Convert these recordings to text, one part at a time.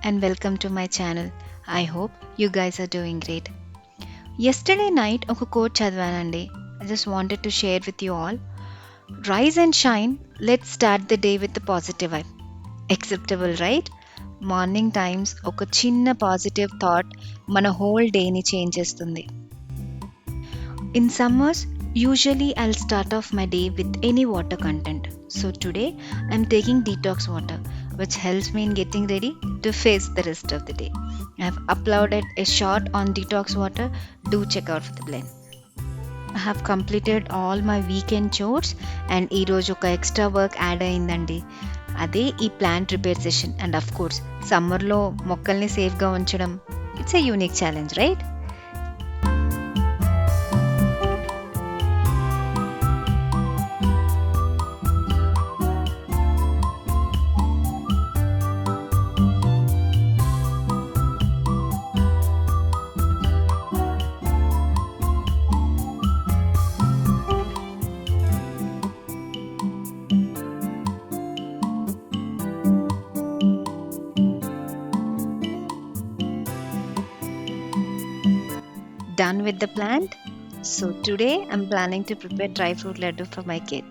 and welcome to my channel. I hope you guys are doing great. Yesterday night ఒక quote చదివానండి. I just wanted to share with you all. Rise and shine. Let's start the day with a positive vibe. Acceptable, right? Morning times ఒక చిన్న positive thought మన whole డేని change చేస్తుంది. In summers, usually I'll start off my day with any water content. So today I'm taking detox water, which helps me in getting ready to face the rest of the day. I've uploaded a short on detox water. Do check out for the blend. I have completed all my weekend chores and ఈ రోజు ఒక extra work add అయిందండి. అదే ఈ plant repair session. And of course సమ్మర్లో మొక్కల్ని సేఫ్గా ఉంచడం it's a unique challenge, right? Done with the plant? So today I'm planning to prepare dry fruit laddoo for my kid.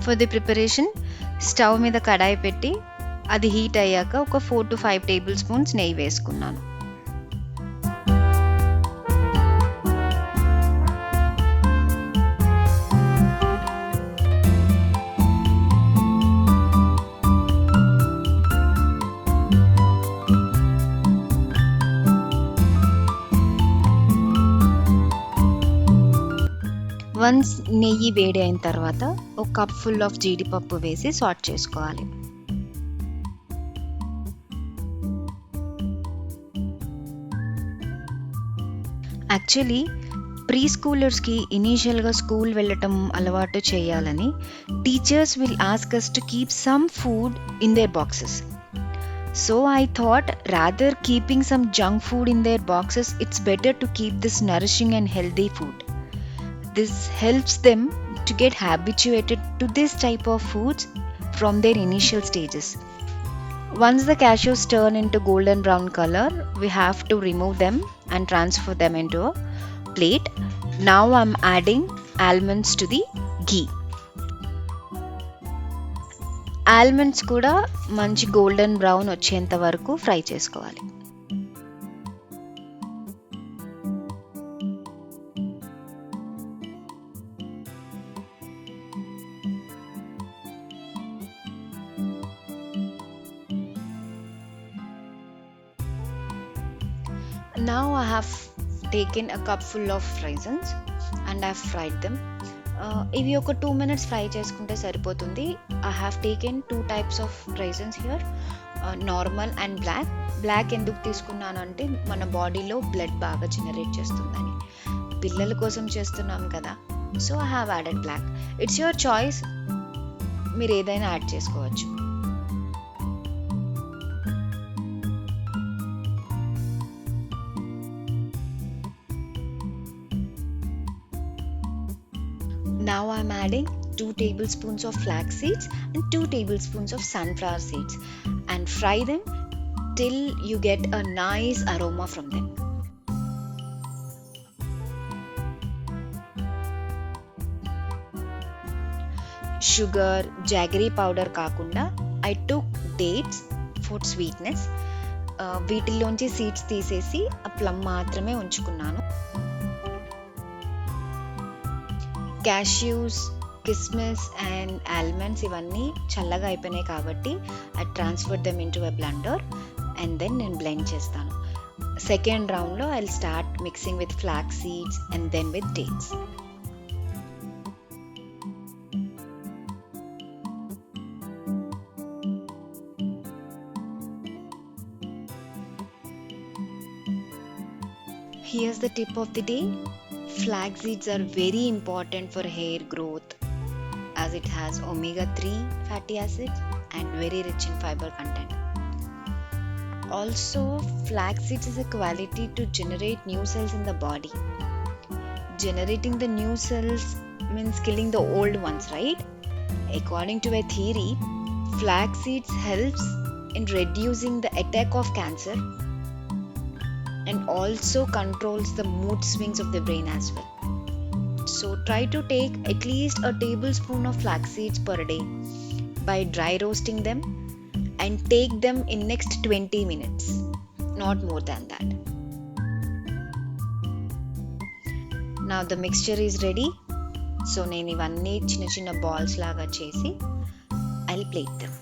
For the preparation, stove మీద కడాయి పెట్టి అది heat అయ్యాక ఒక 4 to 5 table spoons నెయ్యి వేసుకున్నాను. వన్స్ నెయ్యి వేడి అయిన తర్వాత ఒక కప్ ఫుల్ ఆఫ్ జీడిపప్పు వేసి సార్ట్ చేసుకోవాలి. యాక్చువల్లీ ప్రీ స్కూలర్స్కి ఇనీషియల్గా స్కూల్ వెళ్ళటం అలవాటు చేయాలని teachers will ask us to keep some food in their boxes. So I thought rather keeping some junk food in their boxes, it's better to keep this nourishing and healthy food. This helps them to get habituated to this type of foods from their initial stages. Once the cashews turn into golden brown color, we have to remove them and transfer them into a plate. Now I'm adding almonds to the ghee. Almonds కూడా మంచి golden brown వచ్చేంత వరకు fry చేసుకోవాలి. Now I have taken a cup full of raisins and I've fried them. ఇవి ఒక 2 minutes fry చేసుకుంటే సరిపోతుంది. I have taken 2 types of raisins here, normal and black ఎందుకు తీసుకున్నాను అంటే మన బాడీలో బ్లడ్ బాగా జనరేట్ చేస్తుందని. పిల్లల కోసం చేస్తున్నాం కదా, so I have added black. It's your choice, మీరు ఏదైనా యాడ్ చేసుకోవచ్చు. Now I'm adding 2 tablespoons of flax seeds and 2 tablespoons of sunflower seeds and fry them till you get a nice aroma from them. Sugar, jaggery powder కాకుండా I took dates for sweetness. వీటిలోంచి seeds తీసేసి ఆ plum మాత్రమే ఉంచుకున్నాను. Cashews, కిస్మిస్ and almonds ఇవన్నీ చల్లగా అయిపోయినాయి కాబట్టి I transfer them into a blender and then నేను బ్లెండ్ చేస్తాను. సెకండ్ రౌండ్లో I start mixing with flax seeds and then with dates. Here's the tip of the day. Flax seeds are very important for hair growth as it has omega-3 fatty acids and very rich in fiber content. Also, flax seeds is a quality to generate new cells in the body. Generating the new cells means killing the old ones, right? According to a theory, flax seeds helps in reducing the attack of cancer and also controls the mood swings of the brain as well. So try to take at least a tablespoon of flax seeds per day by dry roasting them and take them in next 20 minutes, not more than that. Now the mixture is ready. So నేను ఇవన్నీ చిన్న చిన్న balls లాగా చేసి I'll plate them.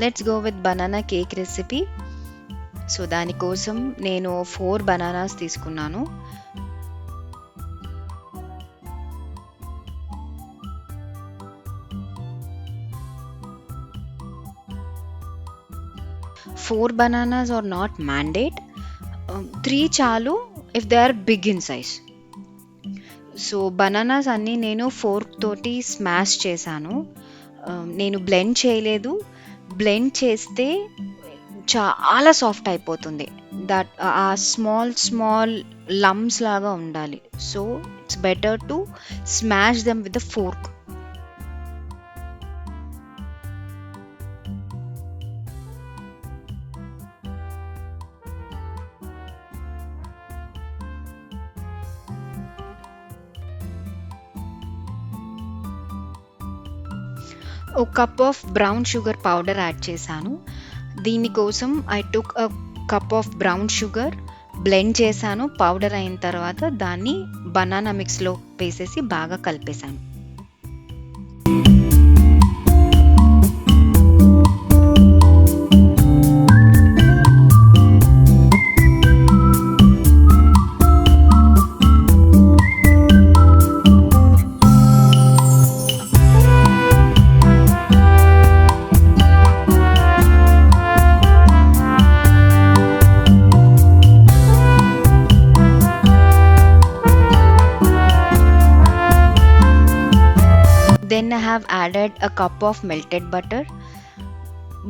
Let's go with banana cake recipe. So దానికోసం నేను 4 bananas తీసుకున్నాను. Four bananas are not mandate. 3 చాలు if they are big in size. So bananas అన్నీ నేను ఫోర్క్ తోటి స్మాష్ చేశాను. నేను బ్లెండ్ చేయలేదు. బ్లెండ్ చేస్తే చాలా సాఫ్ట్ అయిపోతుంది. దట్ ఆ స్మాల్ లమ్స్ లాగా ఉండాలి. So it's better to smash them with the fork. ఒక cup of brown sugar powder add చేశాను. దీనికోసం I took a cup of brown sugar, blend చేశాను. పౌడర్ అయిన తర్వాత దాన్ని బనానా మిక్స్లో వేసేసి బాగా కలిపేశాను. Then I have added a cup of melted butter.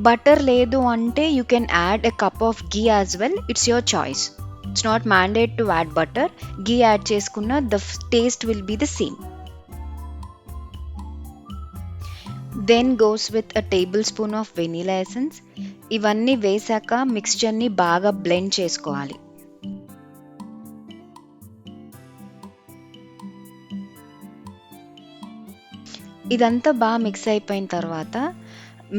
Butter ledu ante you can add a cup of ghee as well. It's your choice. It's not mandate to add butter. Ghee add cheskunna the taste will be the same. Then goes with a tablespoon of vanilla essence. ఇవన్నీ వేసాక మిక్స్చర్ని బాగా blend చేసుకోవాలి. ఇదంతా బాగా mix అయిపోయిన తర్వాత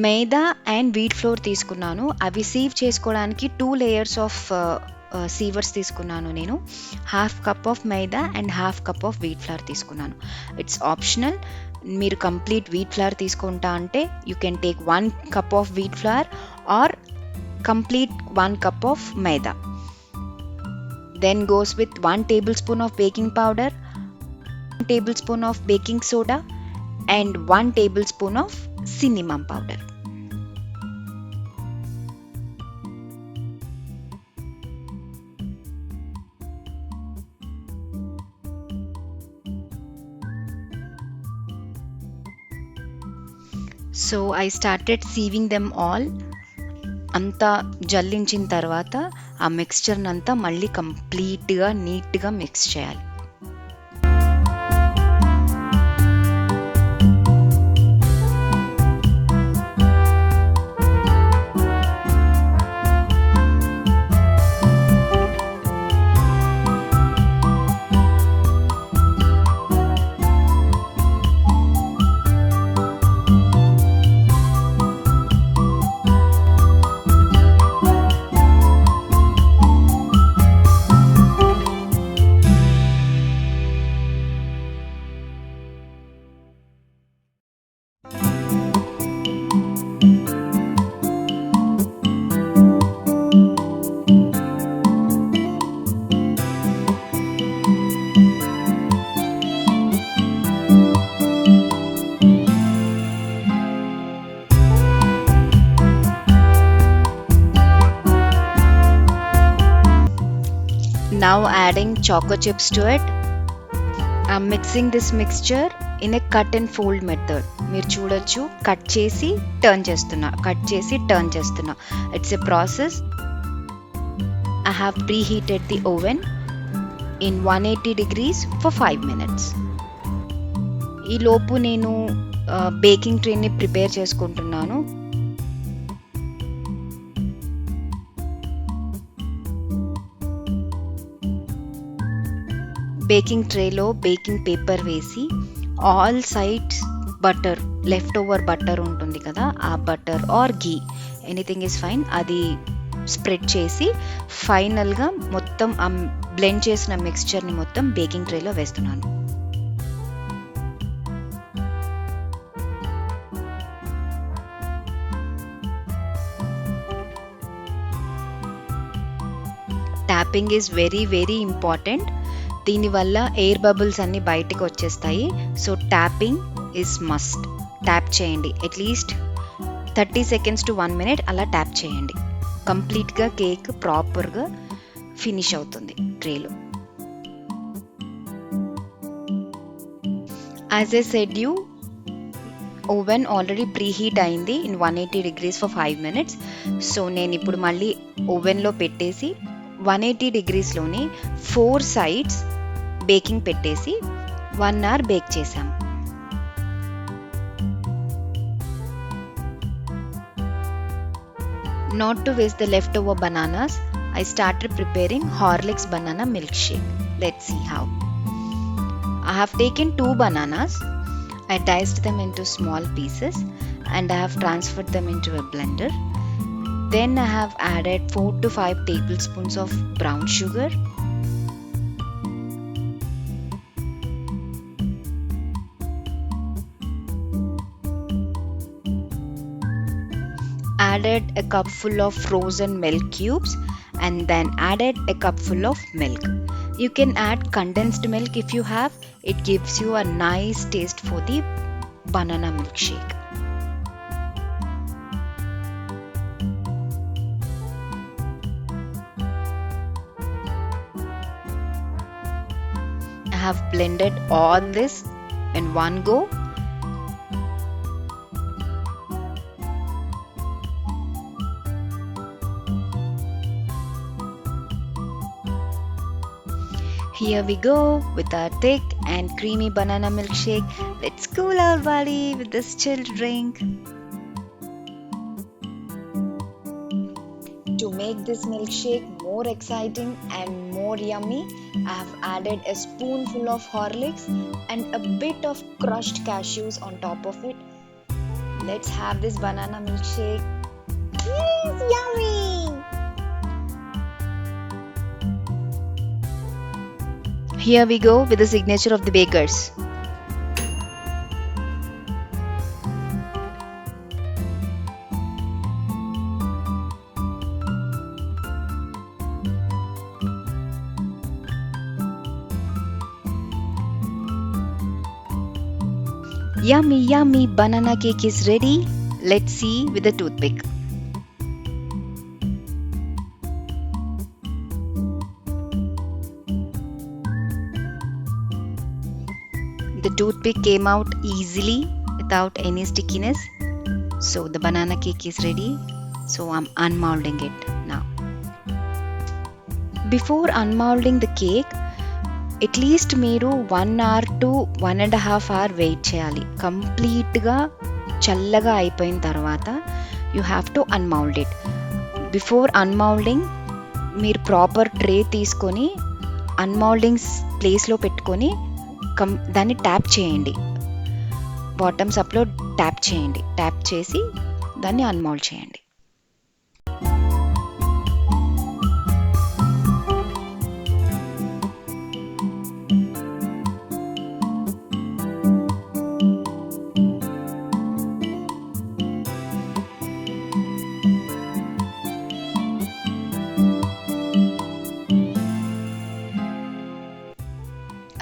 మైదా and wheat flour తీసుకున్నాను. అవి సీవ్ చేసుకోవడానికి 2 లేయర్స్ ఆఫ్ సీవర్స్ తీసుకున్నాను. నేను half cup of maida and half cup of wheat flour తీసుకున్నాను. It's optional. మీరు కంప్లీట్ వీట్ ఫ్లోర్ తీసుకుంటా అంటే you can take 1 cup of wheat flour or complete 1 cup of maida. Then goes with 1 tablespoon of baking powder, 1 tablespoon of baking soda and 1 tablespoon of cinnamon powder. So I started sieving them all. అంతా జల్లించిన తర్వాత ఆ మిక్స్చర్ని అంతా మళ్ళీ కంప్లీట్గా నీట్గా mix చేయాలి. Now adding choco chips to it. I'm mixing this mixture in a cut and fold method. మీరు చూడొచ్చు, కట్ చేసి టర్న్ చేస్తున్నా. It's a process. I have preheated the oven in 180 degrees for 5 minutes. ఈ లోపు నేను baking ట్రేని prepare చేసుకుంటున్నాను. Baking ట్రేలో baking paper వేసి all sides butter, left over butter ఉంటుంది కదా, ఆ butter are ghee, anything is fine, అది స్ప్రెడ్ చేసి ఫైనల్గా మొత్తం ఆ బ్లెండ్ చేసిన మిక్స్చర్ని మొత్తం బేకింగ్ ట్రేలో వేస్తున్నాను. Tapping is very very important. దీనివల్ల ఎయిర్ బబుల్స్ అన్నీ బయటికి వచ్చేస్తాయి. So tapping is must. Tap చేయండి, అట్లీస్ట్ 30 seconds to 1 minute అలా ట్యాప్ చేయండి. కంప్లీట్గా కేక్ ప్రాపర్గా ఫినిష్ అవుతుంది ట్రేలో. As I said you, oven already preheat అయింది ఇన్ 180 degrees for 5 minutes. సో నేను ఇప్పుడు మళ్ళీ ఓవెన్లో పెట్టేసి 180 degreesలోని 4 sides బేకింగ్ పెట్టేసి 1 hour బేక్ చేసాం. Not to waste the leftover bananas, I started preparing Horlicks banana milkshake. Let's see how. I have taken 2 bananas. I diced them into small pieces and I have transferred them into a blender. Then I have added 4 to 5 tablespoons of brown sugar, added a cupful of frozen milk cubes, and then added a cupful of milk. You can add condensed milk if you have. It gives you a nice taste for the banana milkshake. I have blended all this in one go. Here we go with our thick and creamy banana milkshake. Let's cool our body with this chilled drink. To make this milkshake more exciting and more yummy, I have added a spoonful of Horlicks and a bit of crushed cashews on top of it. Let's have this banana milkshake. It's yummy! Here we go with the signature of the bakers. Yummy, yummy banana cake is ready. Let's see with the toothpick. The toothpick came out easily without any stickiness. So the banana cake is ready. So I'm unmolding it now. Before unmolding the cake, at least మీరు 1 hour to 1.5 hour wait చేయాలి. కంప్లీట్గా చల్లగా అయిపోయిన తర్వాత you have to unmould it. Before అన్మౌల్డింగ్ మీరు proper tray తీసుకొని అన్మౌల్డింగ్ ప్లేస్లో పెట్టుకొని దాన్ని ట్యాప్ చేయండి. బాటమ్స్ అప్లో ట్యాప్ చేయండి. ట్యాప్ చేసి దాన్ని అన్మౌల్డ్ చేయండి.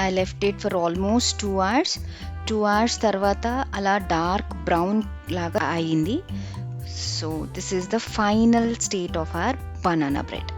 I left it for almost 2 hours. 2 hours తర్వాత అలా డార్క్ బ్రౌన్ లాగా అయింది. So this is the final state of our banana bread.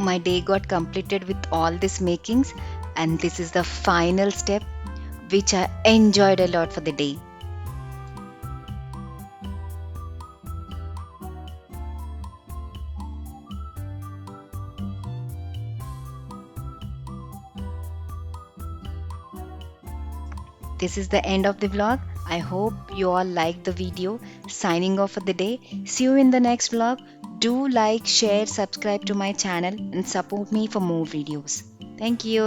My day got completed with all these makings, and this is the final step which I enjoyed a lot for the day. This is the end of the vlog. I hope you all liked the video. Signing off for the day. See you in the next vlog. Do like, share, subscribe to my channel and support me for more videos. Thank you.